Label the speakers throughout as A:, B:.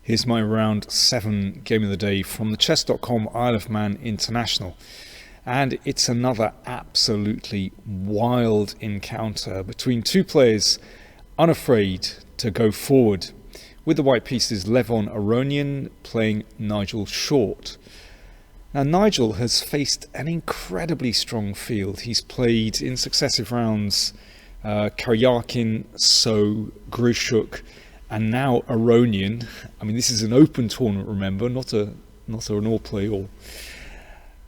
A: Here's my round 7 game of the day from the chess.com Isle of Man International. And it's another absolutely wild encounter between two players unafraid to go forward. With the white pieces, Levon Aronian playing Nigel Short. Now Nigel has faced an incredibly strong field. He's played in successive rounds Karyakin, So, Grishuk, and now Aronian. I mean, this is an open tournament, remember, not an all play all.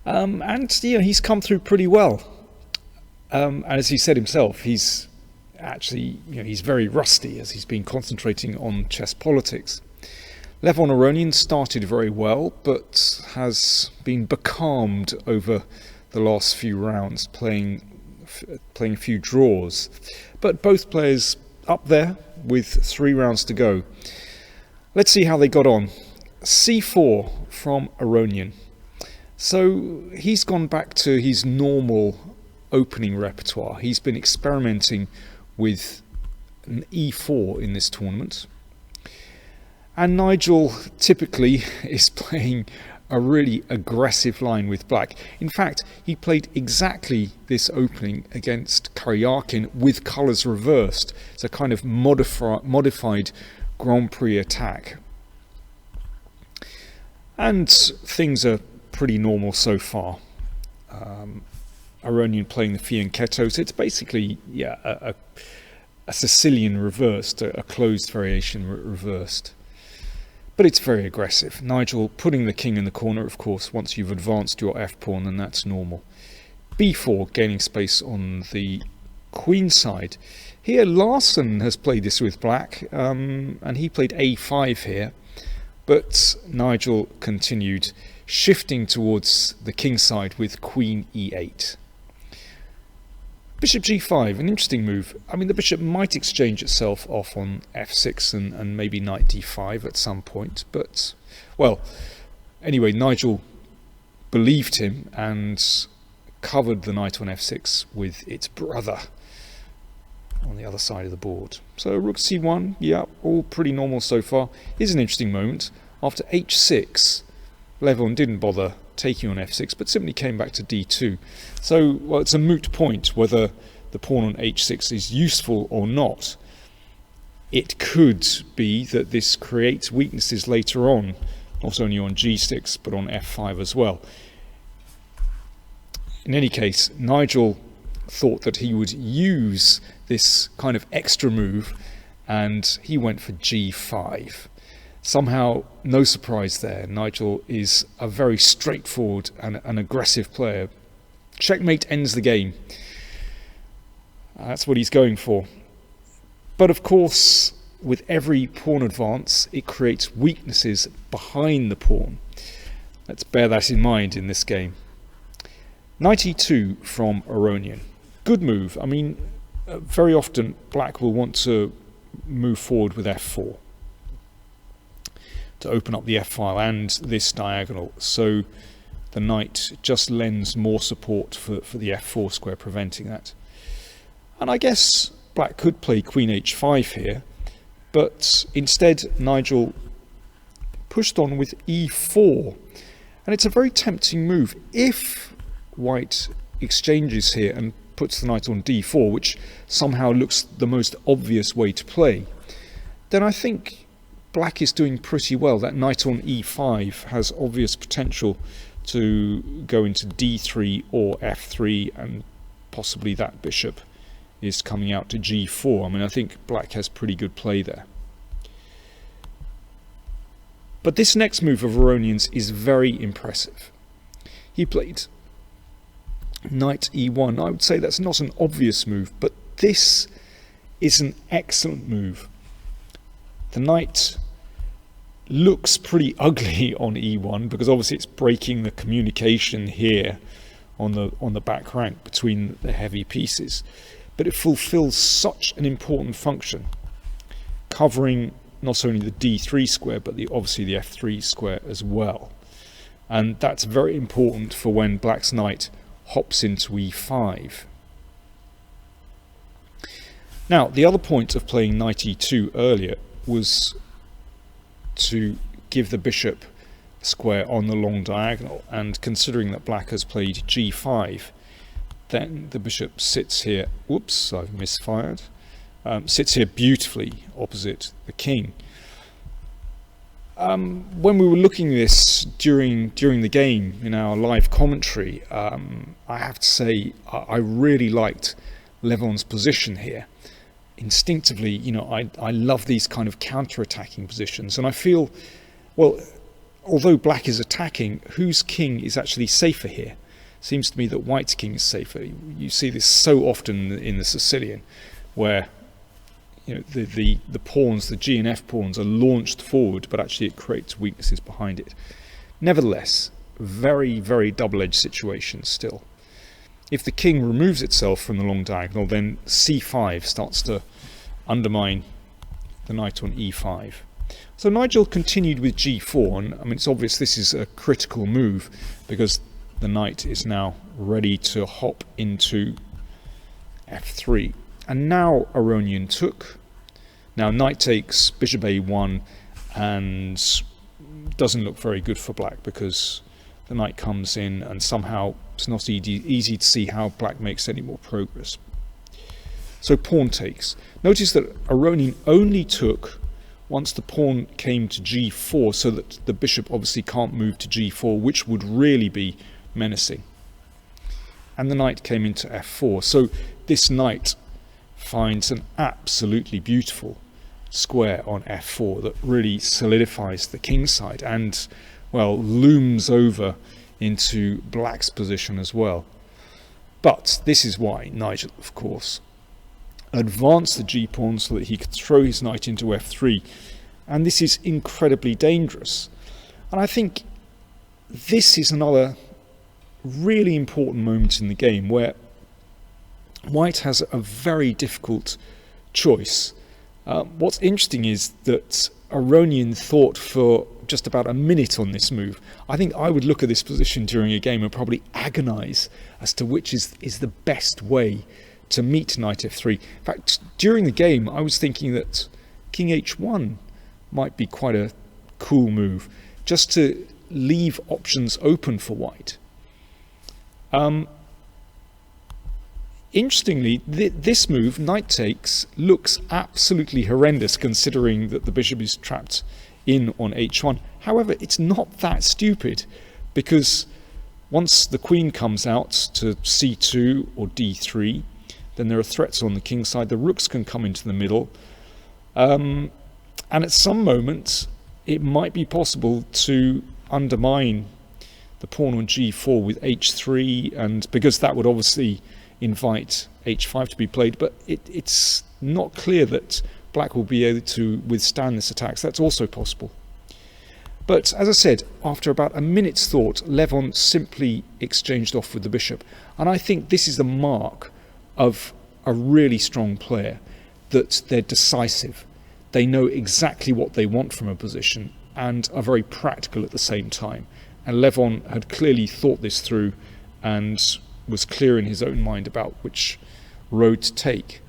A: And he's come through pretty well. And as he said himself, he's actually, he's very rusty as he's been concentrating on chess politics. Levon Aronian started very well, but has been becalmed over the last few rounds, playing a few draws. But both players up there with 3 rounds to go. Let's see how they got on. C4 from Aronian. So he's gone back to his normal opening repertoire. He's been experimenting with an E4 in this tournament. And Nigel typically is playing a really aggressive line with black. In fact, he played exactly this opening against Karyakin with colours reversed. It's a kind of modified Grand Prix attack. And things are pretty normal so far. Aronian playing the fianchetto. So it's basically a Sicilian reversed, a closed variation reversed. But it's very aggressive. Nigel putting the king in the corner, of course. Once you've advanced your f-pawn, then that's normal. b4, gaining space on the queen side. Here Larsen has played this with black, and he played a5 here. But Nigel continued shifting towards the king side with queen e8. Bishop g5, an interesting move. I mean, the bishop might exchange itself off on f6 and maybe knight d5 at some point. But, well, anyway, Nigel believed him and covered the knight on f6 with its brother on the other side of the board. So rook c1, yeah, all pretty normal so far. Here's an interesting moment. After h6, Levon didn't bother taking on f6, but simply came back to d2. So, well, it's a moot point whether the pawn on h6 is useful or not. It could be that this creates weaknesses later on, not only on g6, but on f5 as well. In any case, Nigel thought that he would use this kind of extra move, and he went for g5. Somehow, no surprise there. Nigel is a very straightforward and an aggressive player. Checkmate ends the game. That's what he's going for. But of course, with every pawn advance, it creates weaknesses behind the pawn. Let's bear that in mind in this game. Knight e2 from Aronian. Good move. I mean, very often black will want to move forward with f4 to open up the f-file and this diagonal, so the knight just lends more support for the f4 square, preventing that. And I guess black could play queen h5 here, but instead Nigel pushed on with e4, and it's a very tempting move. If white exchanges here and puts the knight on d4, which somehow looks the most obvious way to play, then I think black is doing pretty well. That knight on e5 has obvious potential to go into d3 or f3, and possibly that bishop is coming out to g4. I mean, I think black has pretty good play there. But this next move of Aronian's is very impressive. He played knight e1. I would say that's not an obvious move, but this is an excellent move. The knight looks pretty ugly on e1 because obviously it's breaking the communication here on the back rank between the heavy pieces, but it fulfills such an important function, covering not only the d3 square but obviously the f3 square as well. And that's very important for when black's knight hops into e5. Now, the other point of playing knight e2 earlier was to give the bishop a square on the long diagonal, and considering that black has played g5, then the bishop sits here, whoops, I've misfired, sits here beautifully opposite the king. When we were looking at this during the game in our live commentary, I have to say I really liked Levon's position here. Instinctively, you know, I love these kind of counter-attacking positions, and I feel, well, although black is attacking, whose king is actually safer here? Seems to me that white's king is safer. You see this so often in the Sicilian, where, you know, the pawns, the G and F pawns, are launched forward, but actually it creates weaknesses behind it. Nevertheless, very, very double-edged situation still. If the king removes itself from the long diagonal, then c5 starts to undermine the knight on e5. So Nigel continued with g4, and I mean, it's obvious this is a critical move because the knight is now ready to hop into f3. And now Aronian took. Now knight takes, bishop a1, and doesn't look very good for black because the knight comes in, and somehow it's not easy to see how black makes any more progress. So pawn takes. Notice that Aronian only took once the pawn came to g4, so that the bishop obviously can't move to g4, which would really be menacing. And the knight came into f4. So this knight finds an absolutely beautiful square on f4 that really solidifies the king side and, well, looms over into black's position as well. But this is why Nigel, of course, advanced the g-pawn so that he could throw his knight into f3, and this is incredibly dangerous. And I think this is another really important moment in the game where white has a very difficult choice. What's interesting is that Aronian thought for just about a minute on this move. I think I would look at this position during a game and probably agonize as to which is the best way to meet knight f3. In fact, during the game I was thinking that king h1 might be quite a cool move, just to leave options open for white. Interestingly, this move, knight takes, looks absolutely horrendous considering that the bishop is trapped in on h1. However, it's not that stupid, because once the queen comes out to c2 or d3, then there are threats on the king side. The rooks can come into the middle, and at some moment it might be possible to undermine the pawn on g4 with h3, and because that would obviously invite h5 to be played, but it's not clear that black will be able to withstand this attack, so that's also possible. But as I said, after about a minute's thought, Levon simply exchanged off with the bishop, and I think this is the mark of a really strong player, that they're decisive. They know exactly what they want from a position and are very practical at the same time. And Levon had clearly thought this through and was clear in his own mind about which road to take.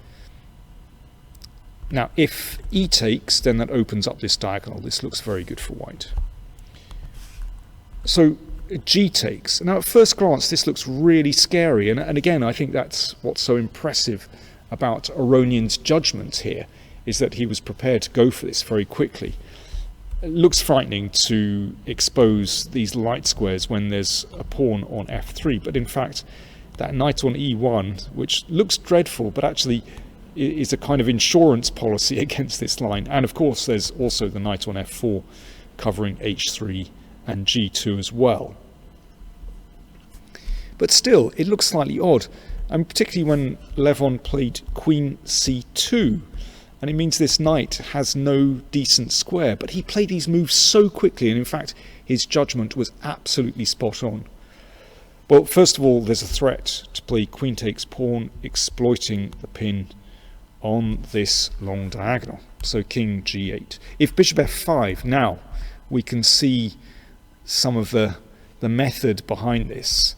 A: Now, if e takes, then that opens up this diagonal. This looks very good for white. So g takes. Now, at first glance, this looks really scary. And again, I think that's what's so impressive about Aronian's judgment here, is that he was prepared to go for this very quickly. It looks frightening to expose these light squares when there's a pawn on f3, but in fact that knight on e1, which looks dreadful but actually is a kind of insurance policy against this line, and of course there's also the knight on f4 covering h3 and g2 as well. But still, it looks slightly odd, and particularly when Levon played queen c2, and it means this knight has no decent square. But he played these moves so quickly, and in fact his judgment was absolutely spot on. Well, first of all, there's a threat to play queen takes pawn, exploiting the pin on this long diagonal. So king g8. If bishop f5, now we can see some of the method behind this.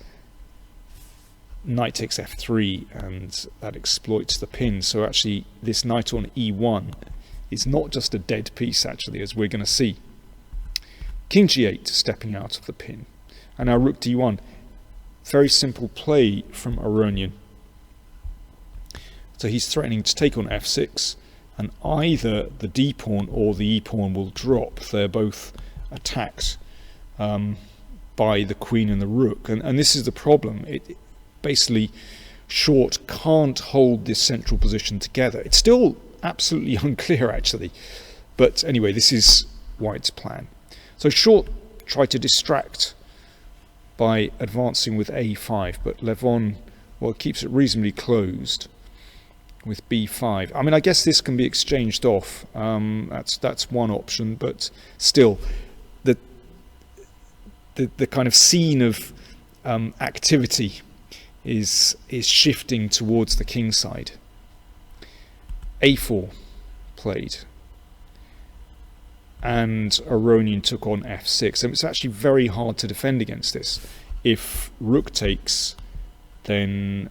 A: Knight takes f3, and that exploits the pin. So actually this knight on e1 is not just a dead piece, actually, as we're going to see. King g8, stepping out of the pin. And now rook d1. Very simple play from Aronian. So he's threatening to take on f6, and either the d pawn or the e pawn will drop. They're both attacked by the queen and the rook, and this is the problem. Basically, short can't hold this central position together. It's still absolutely unclear, actually, but anyway, this is white's plan. So short tried to distract by advancing with a5, but Levon, well, keeps it reasonably closed with b5. I mean, I guess this can be exchanged off. That's one option, but still, the kind of scene of activity is shifting towards the king side. a4 played, and Aronian took on f6, and it's actually very hard to defend against this. If rook takes, then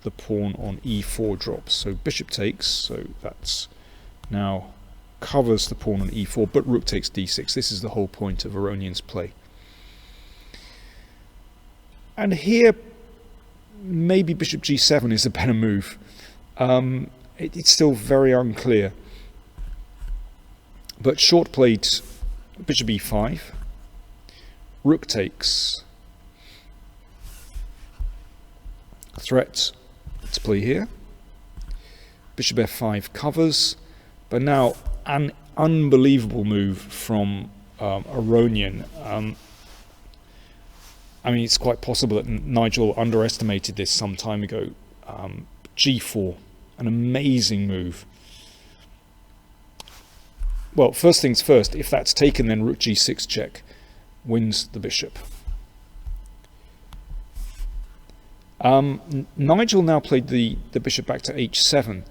A: the pawn on e4 drops. So bishop takes, so that's now covers the pawn on e4, but rook takes d6. This is the whole point of Aronian's play. And here, maybe bishop g7 is a better move. It's still very unclear. But short played bishop e5, rook takes, threat to play here, bishop f5 covers, but now an unbelievable move from Aronian. I mean, it's quite possible that Nigel underestimated this some time ago. g4, an amazing move. Well, first things first, if that's taken, then rook g6 check wins the bishop. Nigel now played the bishop back to h7.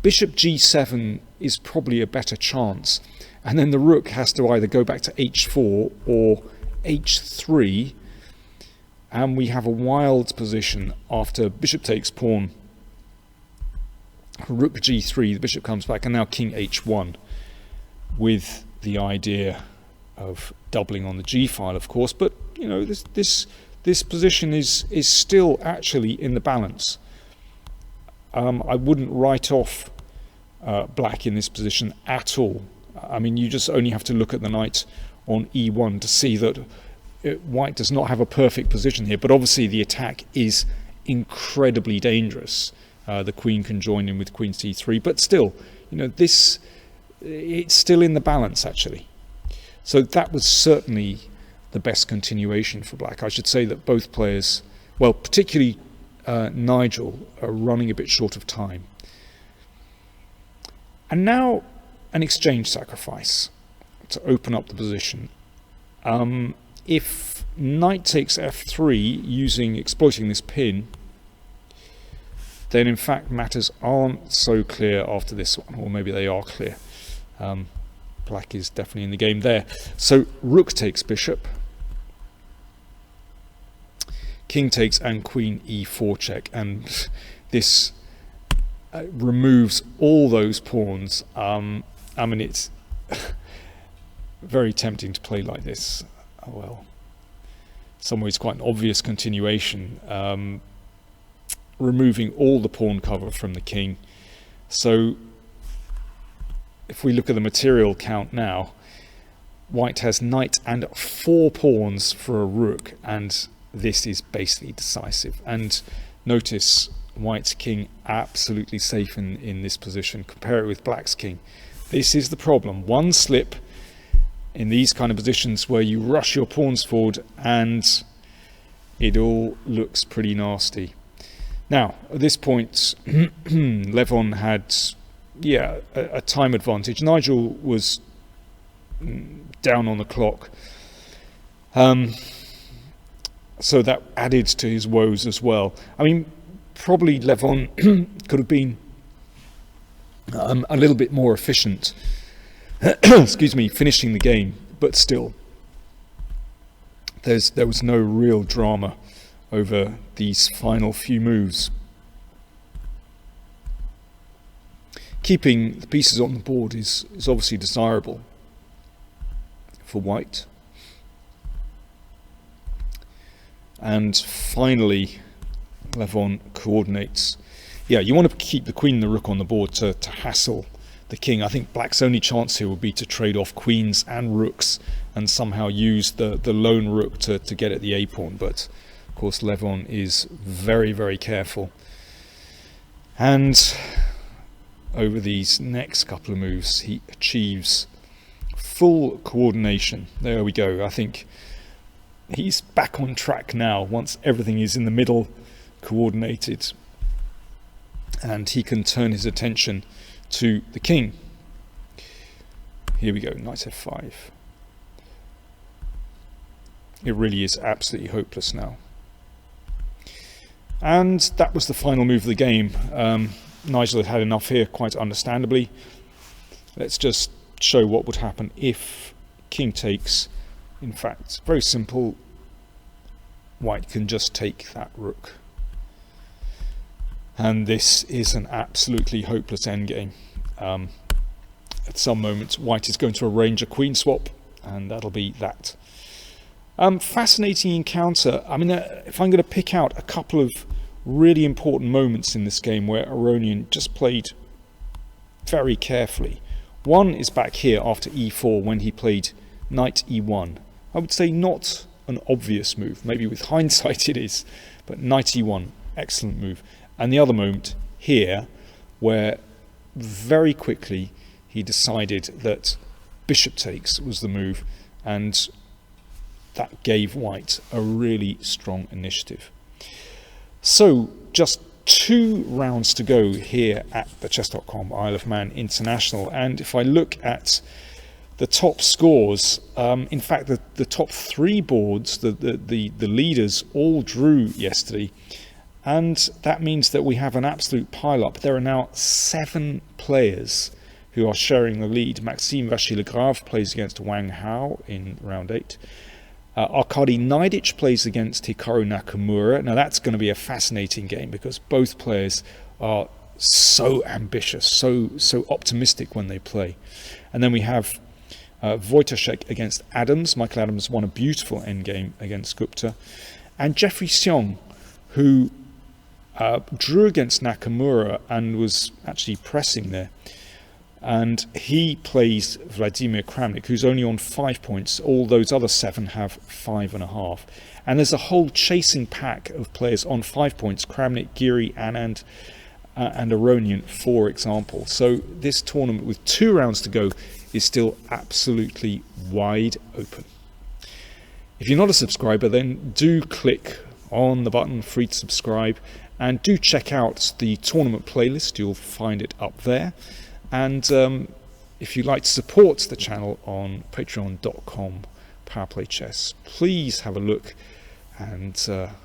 A: Bishop g7 is probably a better chance, and then the rook has to either go back to h4 or h3, and we have a wild position after bishop takes pawn, rook g3, the bishop comes back, and now king h1, with the idea of doubling on the g file, of course. But you know, this position is still actually in the balance. I wouldn't write off black in this position at all. I mean, you just only have to look at the knight on e1 to see that white does not have a perfect position here, but obviously the attack is incredibly dangerous. The queen can join in with queen c3, but still, you know, it's still in the balance, actually. So that was certainly the best continuation for black. I should say that both players, well, particularly Nigel, are running a bit short of time. And now an exchange sacrifice to open up the position. If knight takes f3 exploiting this pin, then in fact matters aren't so clear after this one, or maybe they are clear. Black is definitely in the game there. So rook takes bishop, king takes, and queen e4 check, and this removes all those pawns. I mean, it's very tempting to play like this. Well, in some ways quite an obvious continuation, removing all the pawn cover from the king. So if we look at the material count now, white has knight and 4 pawns for a rook, and this is basically decisive. And notice white's king absolutely safe in this position. Compare it with black's king. This is the problem. One slip in these kind of positions where you rush your pawns forward and it all looks pretty nasty. Now, at this point, Levon had, a time advantage. Nigel was down on the clock. So that added to his woes as well. I mean, probably Levon could have been a little bit more efficient, excuse me, finishing the game, but still, there was no real drama over these final few moves. Keeping the pieces on the board is obviously desirable for white. And finally, Levon coordinates. Yeah, you want to keep the queen and the rook on the board to hassle the king. I think black's only chance here would be to trade off queens and rooks and somehow use the lone rook to get at the a pawn. But of course Levon is very, very careful. And over these next couple of moves, he achieves full coordination. There we go. I think he's back on track now once everything is in the middle, coordinated, and he can turn his attention to the king. Here we go, knight f5. It really is absolutely hopeless now. And that was the final move of the game. Nigel had enough here, quite understandably. Let's just show what would happen if king takes. In fact, very simple. White can just take that rook. And this is an absolutely hopeless endgame. At some moment, white is going to arrange a queen swap, and that'll be that. Fascinating encounter. I mean, if I'm going to pick out a couple of really important moments in this game where Aronian just played very carefully. One is back here after e4 when he played knight e1. I would say not an obvious move. Maybe with hindsight it is, but knight e1, excellent move. And the other moment here where very quickly he decided that bishop takes was the move, and that gave white a really strong initiative. So just 2 rounds to go here at the chess.com Isle of Man International, and if I look at the top scores, in fact the top 3 boards, the leaders all drew yesterday, and that means that we have an absolute pile-up. There are now 7 players who are sharing the lead. Maxime Vachier-Lagrave plays against Wang Hao in round 8. Arkady Naiditch plays against Hikaru Nakamura. Now that's going to be a fascinating game because both players are so ambitious, so optimistic when they play. And then we have Wojtaszek against Adams. Michael Adams won a beautiful endgame against Gupta. And Jeffrey Xiong, who drew against Nakamura and was actually pressing there. And he plays Vladimir Kramnik, who's only on 5 points. All those other 7 have 5.5. And there's a whole chasing pack of players on 5 points. Kramnik, Giri, Anand, and Aronian, for example. So this tournament with 2 rounds to go is still absolutely wide open. If you're not a subscriber, then do click on the button free to subscribe, and do check out the tournament playlist. You'll find it up there. And if you'd like to support the channel on patreon.com PowerPlayChess, please have a look and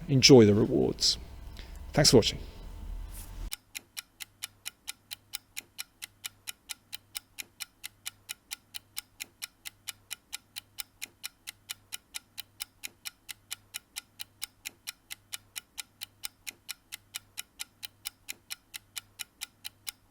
A: enjoy the rewards. Thanks for watching.